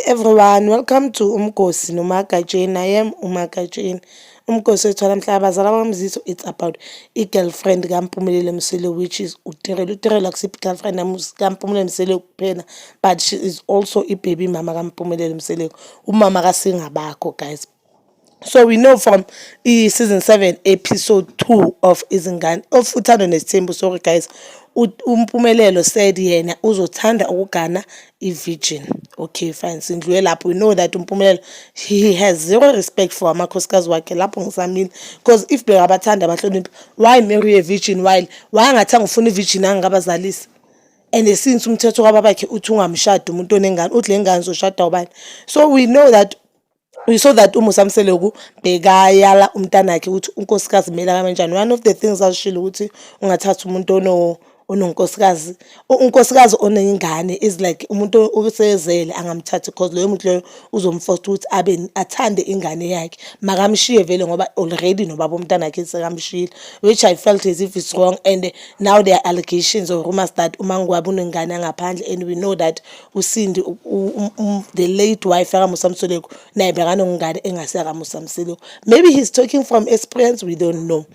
everyone, welcome to Umkosi no Maka Jane. I am Umaka Jane. Umkosi wethu namhlanje bazala bamzitho, it's about i-girlfriend kaMpumelelo Mseleku, which is Uthando. Uthando akusiphi girlfriend kaMpumelelo Mseleku kuphela, but she is also i-baby mama kaMpumelelo Mseleku. Umama kasingabakho, guys. So we know from season 7 episode 2 of Uthando Nes'Thembu, sorry guys, uMpumelelo said yena uzothanda ukugana i-virgin. Okay, fine, sindlule lapho. We know that uMpumelelo, he has zero respect for amakhosikazi wakhe lapho ngisamini, because if bekabathanda bahlonipha, why marry a virgin while angathanga ufuna i-virgin angabazalisi? And since umthetho kababakhe uthi ungamshada umuntu onengane, uthi le ngane zoshada ubani? So we saw that Musa Mseleku bekayala umntanakhe ukuthi unkosikazi kumele kanjani. One of the things ashilo ukuthi ungathatha umuntu ononkosikazi, unkosikazi onengane is like umuntu osezele angamthathi, because loyo muntu loyo uzomforce ukuthi athande ingane yakhe, makamshiye vele ngoba already nobaba umntanakhe sekamshiyile, which I felt as if it's wrong. And now there are allegations or rumors that umangwabi unengane angaphandle, and we know that uSindi, the late wife ka Musa Mseleku, naye bekanongane engaseka Musa Mseleku. Maybe he's talking from experience, we don't know.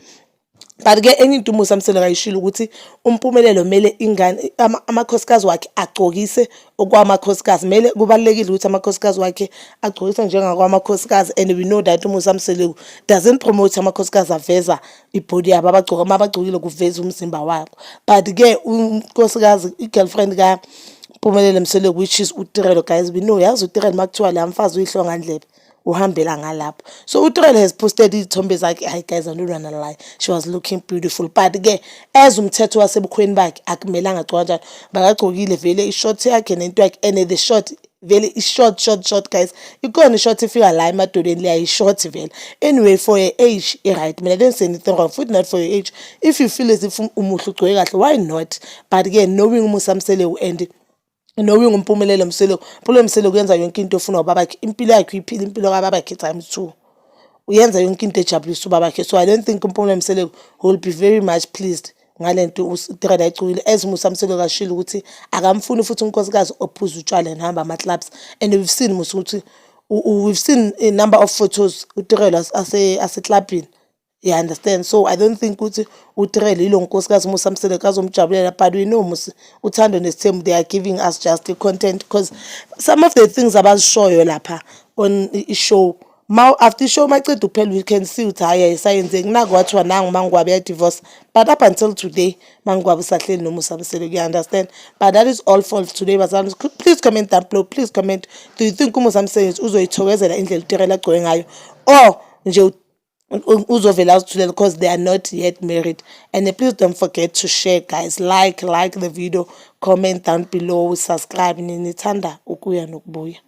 But ke enye into Musa Mseleku ayishilo ukuthi uMpumelelo mele ingane amakhosikazi wakhe agcokise okwamakhosikazi. Mele kubalekile ukuthi amakhosikazi wakhe agcokise njengakwamakhosikazi, and we know that Musa Mseleku doesn't promote amakhosikazi aveza ibody yabo, abagcokile kuveza umzimba wabo. But ke unkosikazi, i-girlfriend ka Mpumelelo Mseleku, which is Uthando, guys, we know yazi Uthando makuthiwa la mfazi uyihlonga ndlebe uhambela ngalapho. So Uthando has posted izithombe zakhe. Hi guys, I don't wanna lie, she was looking beautiful. But ke as umthetho wasebukhweni bakhe akumelanga agcoka njalo, bakagcokile vele ishort yakhe nento yakhe, and the short vele short guys, ikhona ishort ifika la emadolweni leya ishort vele. Anyway, for your age right, mina I don't say anything wrong, futhi not for your age. If you feel as if umuhle ugcoke kahle, why not? But again, knowing Musa Mseleku and knowing uMpumelelo Mseleku, uMpumelelo Mseleku yenza yonke into ofuna ubabakhe, impilo yakhe uyiphila impilo kababakhe times 2. Uyenza yonke into ejabulisa ubabakhe. So I don't think uMpumelelo Mseleku will be very much pleased ngalento uThando ayicukile, as Musa Mseleku ashilo ukuthi akamfuni futhi unkosikazi ophuza utshwala and hamba ama-clubs. And we've seen Musa ukuthi we've seen a number of photos uThando ase-clubini. You understand? So I don't think ukuthi Uthando yilo nkosikazi Musa Mseleku azomjabulela, but we know Uthando Nes'Thembu, they are giving us just the content, because some of the things abazishoyo lapha on i-show, after show maceda kuphela we can see ukuthi hayi ayisayenzeki, naku wathiwa nangu mangwabi ya-divorce, but up until today mangwabi usahleli noMusa Mseleku. You understand? But that is all for today. Please comment down below. Please comment, do you think uMusa Mseleku uzoyithokozela indlela uThando agcoke ngayo, or nje uzovela azithulela, because they are not yet married? And please don't forget to share, guys. Like the video, comment down below, subscribe. Ninithanda ukuya nokubuya.